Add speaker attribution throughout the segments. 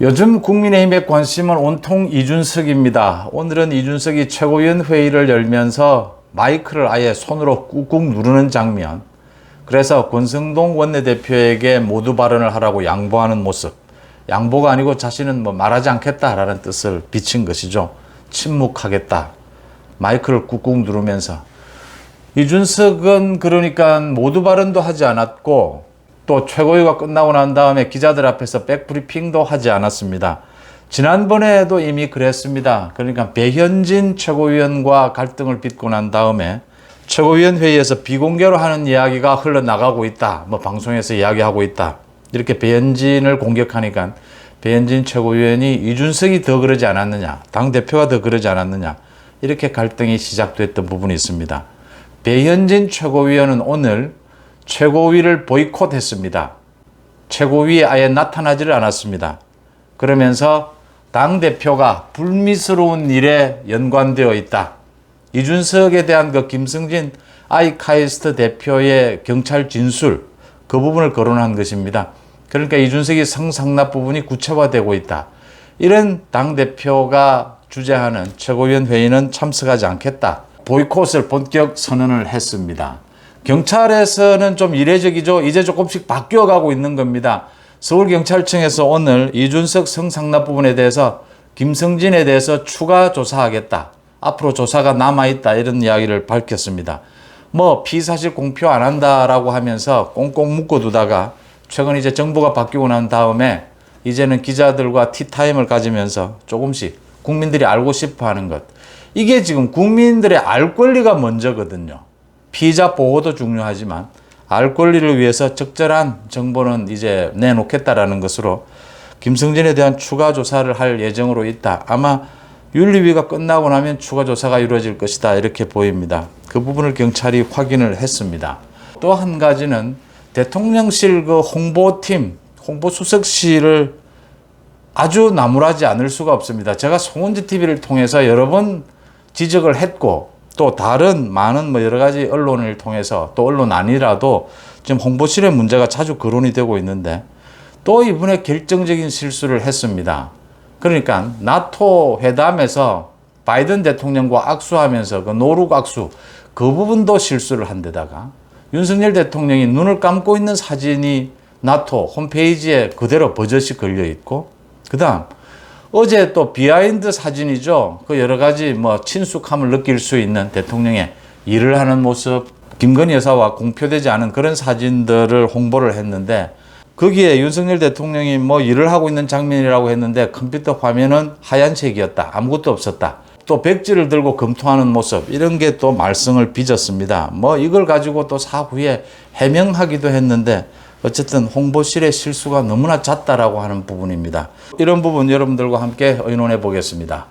Speaker 1: 요즘 국민의힘의 관심은 온통 이준석입니다. 오늘은 이준석이 최고위원 회의를 열면서 마이크를 아예 손으로 꾹꾹 누르는 장면, 그래서 권성동 원내대표에게 모두 발언을 하라고 양보하는 모습, 양보가 아니고 자신은 말하지 않겠다라는 뜻을 비친 것이죠. 침묵하겠다. 마이크를 꾹꾹 누르면서. 이준석은 그러니까 모두 발언도 하지 않았고 또 최고위가 끝나고 난 다음에 기자들 앞에서 백브리핑도 하지 않았습니다. 지난번에도 이미 그랬습니다. 그러니까 배현진 최고위원과 갈등을 빚고 난 다음에 최고위원 회의에서 비공개로 하는 이야기가 흘러나가고 있다. 방송에서 이야기하고 있다. 이렇게 배현진을 공격하니까 배현진 최고위원이 이준석이 더 그러지 않았느냐, 당대표가 더 그러지 않았느냐, 이렇게 갈등이 시작됐던 부분이 있습니다. 배현진 최고위원은 오늘 최고위를 보이콧했습니다. 최고위에 아예 나타나지를 않았습니다. 그러면서 당대표가 불미스러운 일에 연관되어 있다. 이준석에 대한 그 김승진 아이카이스트 대표의 경찰 진술, 그 부분을 거론한 것입니다. 그러니까 이준석이 성상납 부분이 구체화되고 있다. 이런 당대표가 주재하는 최고위원 회의는 참석하지 않겠다. 보이콧을 본격 선언을 했습니다. 경찰에서는 좀 이례적이죠. 이제 조금씩 바뀌어가고 있는 겁니다. 서울경찰청에서 오늘 이준석 성상납 부분에 대해서 김성진에 대해서 추가 조사하겠다. 앞으로 조사가 남아있다. 이런 이야기를 밝혔습니다. 피사실 공표 안 한다라고 하면서 꽁꽁 묶어두다가 최근 이제 정부가 바뀌고 난 다음에 이제는 기자들과 티타임을 가지면서 조금씩 국민들이 알고 싶어 하는 것. 이게 지금 국민들의 알 권리가 먼저거든요. 피의자 보호도 중요하지만 알 권리를 위해서 적절한 정보는 이제 내놓겠다라는 것으로 김성진에 대한 추가 조사를 할 예정으로 있다. 아마 윤리위가 끝나고 나면 추가 조사가 이루어질 것이다. 이렇게 보입니다. 그 부분을 경찰이 확인을 했습니다. 또 한 가지는 대통령실 그 홍보팀, 홍보수석실을 아주 나무라지 않을 수가 없습니다. 제가 송은지 TV를 통해서 여러 번 지적을 했고 또 다른 많은 여러 가지 언론을 통해서 또 언론 아니라도 지금 홍보실의 문제가 자주 거론이 되고 있는데 또 이번에 결정적인 실수를 했습니다. 그러니까 나토 회담에서 바이든 대통령과 악수하면서 그 노룩 악수, 그 부분도 실수를 한 데다가 윤석열 대통령이 눈을 감고 있는 사진이 나토 홈페이지에 그대로 버젓이 걸려 있고, 그 다음 어제 또 비하인드 사진이죠. 그 여러 가지 친숙함을 느낄 수 있는 대통령의 일을 하는 모습, 김건희 여사와 공표되지 않은 그런 사진들을 홍보를 했는데 거기에 윤석열 대통령이 일을 하고 있는 장면이라고 했는데 컴퓨터 화면은 하얀색이었다. 아무것도 없었다. 또 백지를 들고 검토하는 모습, 이런 게 또 말썽을 빚었습니다. 이걸 가지고 또 사후에 해명하기도 했는데 어쨌든 홍보실의 실수가 너무나 잦다라고 하는 부분입니다. 이런 부분 여러분들과 함께 의논해 보겠습니다.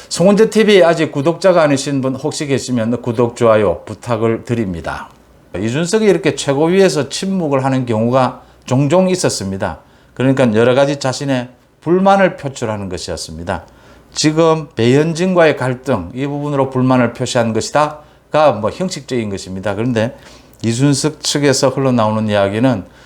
Speaker 1: 송은재 TV 아직 구독자가 아니신 분 혹시 계시면 구독, 좋아요 부탁을 드립니다. 이준석이 이렇게 최고위에서 침묵을 하는 경우가 종종 있었습니다. 그러니까 여러 가지 자신의 불만을 표출하는 것이었습니다. 지금 배현진과의 갈등, 이 부분으로 불만을 표시한 것이다가 형식적인 것입니다. 그런데 이준석 측에서 흘러나오는 이야기는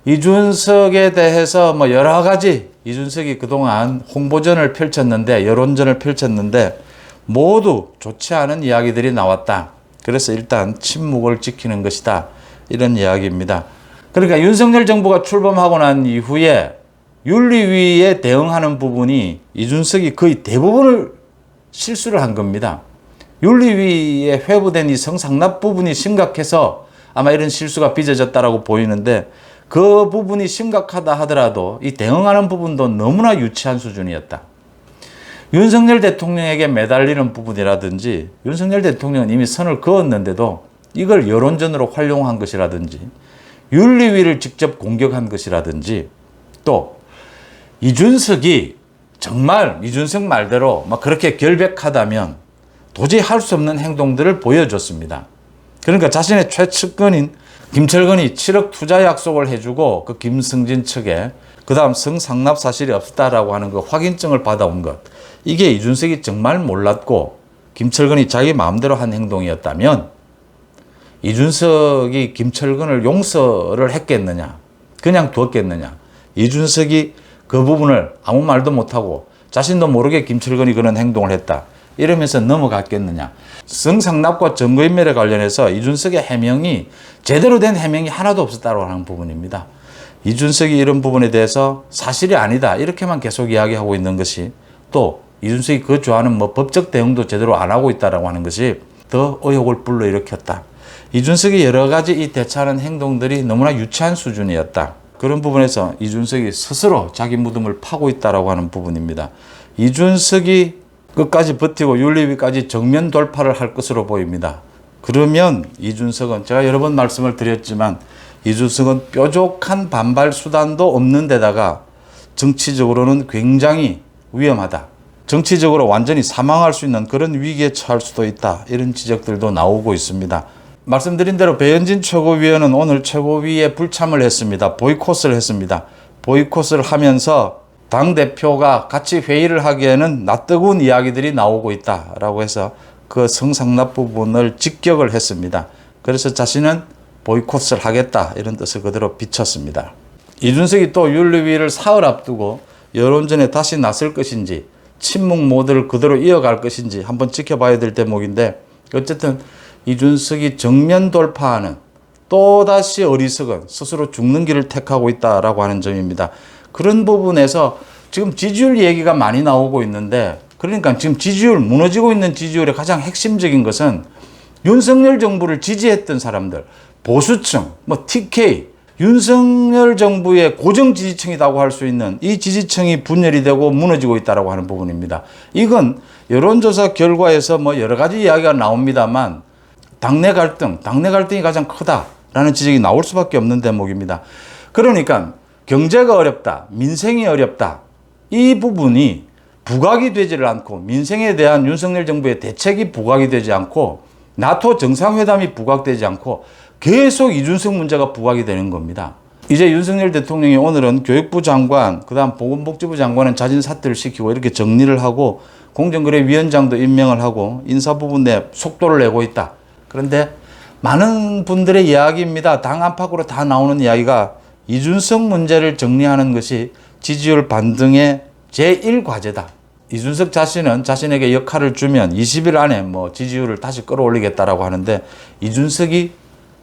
Speaker 1: 이준석에 대해서 여러 가지 이준석이 그동안 홍보전을 펼쳤는데, 여론전을 펼쳤는데 모두 좋지 않은 이야기들이 나왔다. 그래서 일단 침묵을 지키는 것이다. 이런 이야기입니다. 그러니까 윤석열 정부가 출범하고 난 이후에 윤리위에 대응하는 부분이 이준석이 거의 대부분을 실수를 한 겁니다. 윤리위에 회부된 이 성상납 부분이 심각해서 아마 이런 실수가 빚어졌다라고 보이는데, 그 부분이 심각하다 하더라도 이 대응하는 부분도 너무나 유치한 수준이었다. 윤석열 대통령에게 매달리는 부분이라든지, 윤석열 대통령은 이미 선을 그었는데도 이걸 여론전으로 활용한 것이라든지, 윤리위를 직접 공격한 것이라든지, 또 이준석이 정말 이준석 말대로 그렇게 결백하다면 도저히 할 수 없는 행동들을 보여줬습니다. 그러니까 자신의 최측근인 김철근이 7억 투자 약속을 해주고 그 김승진 측에 그 다음 성상납 사실이 없다라고 하는 그 확인증을 받아온 것, 이게 이준석이 정말 몰랐고 김철근이 자기 마음대로 한 행동이었다면 이준석이 김철근을 용서를 했겠느냐, 그냥 두었겠느냐. 이준석이 그 부분을 아무 말도 못하고 자신도 모르게 김철근이 그런 행동을 했다. 이러면서 넘어갔겠느냐. 성상납과 증거인멸에 관련해서 이준석의 해명이 제대로 된 해명이 하나도 없었다고 하는 부분입니다. 이준석이 이런 부분에 대해서 사실이 아니다 이렇게만 계속 이야기하고 있는 것이, 또 이준석이 그 좋아하는 뭐 법적 대응도 제대로 안 하고 있다라고 하는 것이 더 의혹을 불러일으켰다. 이준석이 여러 가지 이 대처하는 행동들이 너무나 유치한 수준이었다. 그런 부분에서 이준석이 스스로 자기 무덤을 파고 있다라고 하는 부분입니다. 이준석이 끝까지 버티고 윤리위까지 정면 돌파를 할 것으로 보입니다. 그러면 이준석은, 제가 여러 번 말씀을 드렸지만 이준석은 뾰족한 반발 수단도 없는 데다가 정치적으로는 굉장히 위험하다. 정치적으로 완전히 사망할 수 있는 그런 위기에 처할 수도 있다. 이런 지적들도 나오고 있습니다. 말씀드린 대로 배현진 최고위원은 오늘 최고위에 불참을 했습니다. 보이콧을 했습니다. 보이콧을 하면서 당대표가 같이 회의를 하기에는 낯뜨거운 이야기들이 나오고 있다라고 해서 그 성상납 부분을 직격을 했습니다. 그래서 자신은 보이콧을 하겠다 이런 뜻을 그대로 비쳤습니다. 이준석이 또 윤리위를 사흘 앞두고 여론전에 다시 나설 것인지 침묵 모드를 그대로 이어갈 것인지 한번 지켜봐야 될 대목인데, 어쨌든 이준석이 정면 돌파하는 또다시 어리석은 스스로 죽는 길을 택하고 있다라고 하는 점입니다. 그런 부분에서 지금 지지율 얘기가 많이 나오고 있는데, 그러니까 지금 지지율, 무너지고 있는 지지율의 가장 핵심적인 것은 윤석열 정부를 지지했던 사람들, 보수층, 뭐 TK, 윤석열 정부의 고정 지지층이라고 할 수 있는 이 지지층이 분열이 되고 무너지고 있다고 하는 부분입니다. 이건 여론조사 결과에서 뭐 여러 가지 이야기가 나옵니다만 당내 갈등이 가장 크다라는 지적이 나올 수밖에 없는 대목입니다. 그러니까 경제가 어렵다, 민생이 어렵다, 이 부분이 부각이 되지를 않고, 민생에 대한 윤석열 정부의 대책이 부각이 되지 않고, 나토 정상회담이 부각되지 않고 계속 이준석 문제가 부각이 되는 겁니다. 이제 윤석열 대통령이 오늘은 교육부 장관, 그 다음 보건복지부 장관은 자진 사퇴를 시키고 이렇게 정리를 하고 공정거래위원장도 임명을 하고 인사 부분에 속도를 내고 있다. 그런데 많은 분들의 이야기입니다. 당 안팎으로 다 나오는 이야기가 이준석 문제를 정리하는 것이 지지율 반등의 제1과제다. 이준석 자신은 자신에게 역할을 주면 20일 안에 뭐 지지율을 다시 끌어올리겠다라고 하는데, 이준석이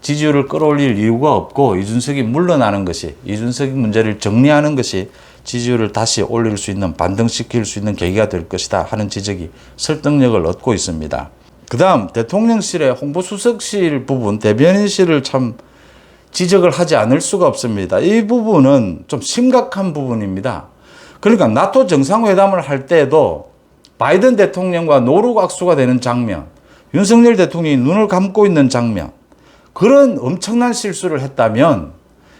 Speaker 1: 지지율을 끌어올릴 이유가 없고 이준석이 물러나는 것이, 이준석 문제를 정리하는 것이 지지율을 다시 올릴 수 있는, 반등시킬 수 있는 계기가 될 것이다 하는 지적이 설득력을 얻고 있습니다. 그 다음 대통령실의 홍보수석실 부분, 대변인실을 참 지적을 하지 않을 수가 없습니다. 이 부분은 좀 심각한 부분입니다. 그러니까 나토 정상회담을 할 때도 바이든 대통령과 노루각수가 되는 장면, 윤석열 대통령이 눈을 감고 있는 장면, 그런 엄청난 실수를 했다면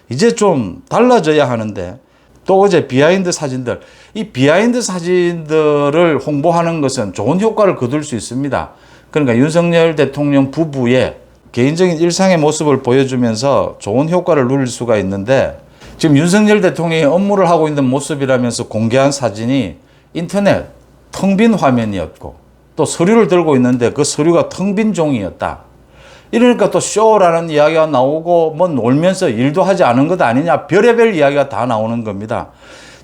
Speaker 1: 이제 좀 달라져야 하는데, 또 어제 비하인드 사진들, 이 비하인드 사진들을 홍보하는 것은 좋은 효과를 거둘 수 있습니다. 그러니까 윤석열 대통령 부부의 개인적인 일상의 모습을 보여주면서 좋은 효과를 누릴 수가 있는데, 지금 윤석열 대통령이 업무를 하고 있는 모습이라면서 공개한 사진이 인터넷 텅 빈 화면이었고, 또 서류를 들고 있는데 그 서류가 텅 빈 종이었다. 이러니까 또 쇼라는 이야기가 나오고, 뭐 놀면서 일도 하지 않은 것 아니냐, 별의별 이야기가 다 나오는 겁니다.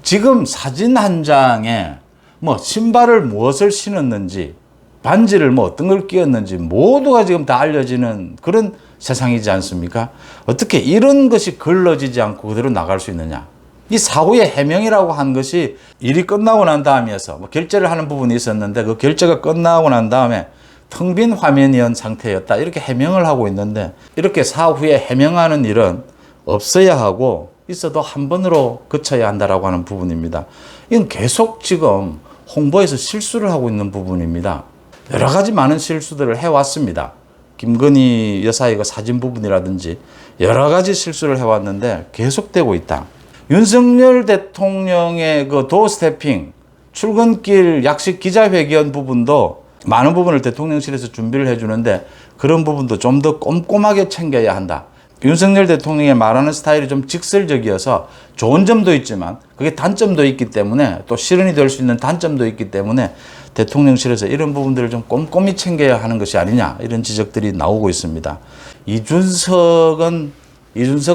Speaker 1: 지금 사진 한 장에 뭐 신발을 무엇을 신었는지, 반지를 뭐 어떤 걸 끼웠는지 모두가 지금 다 알려지는 그런 세상이지 않습니까? 어떻게 이런 것이 걸러지지 않고 그대로 나갈 수 있느냐? 이 사후의 해명이라고 한 것이 일이 끝나고 난 다음이어서 뭐 결제를 하는 부분이 있었는데, 그 결제가 끝나고 난 다음에 텅 빈 화면이었던 상태였다, 이렇게 해명을 하고 있는데, 이렇게 사후에 해명하는 일은 없어야 하고 있어도 한 번으로 그쳐야 한다라고 하는 부분입니다. 이건 계속 지금 홍보에서 실수를 하고 있는 부분입니다. 여러 가지 많은 실수들을 해왔습니다. 김건희 여사의 그 사진 부분이라든지 여러 가지 실수를 해왔는데 계속되고 있다. 윤석열 대통령의 그 도어 스태핑, 출근길 약식 기자회견 부분도 많은 부분을 대통령실에서 준비를 해주는데, 그런 부분도 좀 더 꼼꼼하게 챙겨야 한다. 윤석열 대통령의 말하는 스타일이 좀 직설적이어서 좋은 점도 있지만 그게 단점도 있기 때문에, 또 실현이 될 수 있는 단점도 있기 때문에 대통령실에서 이런 부분들을 좀 꼼꼼히 챙겨야 하는 것이 아니냐, 이런 지적들이 나오고 있습니다. 이준석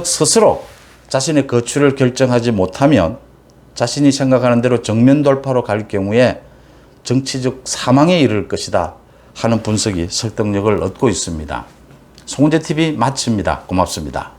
Speaker 1: 스스로 자신의 거취를 결정하지 못하면 자신이 생각하는 대로 정면 돌파로 갈 경우에 정치적 사망에 이를 것이다 하는 분석이 설득력을 얻고 있습니다. 송은재TV 마칩니다. 고맙습니다.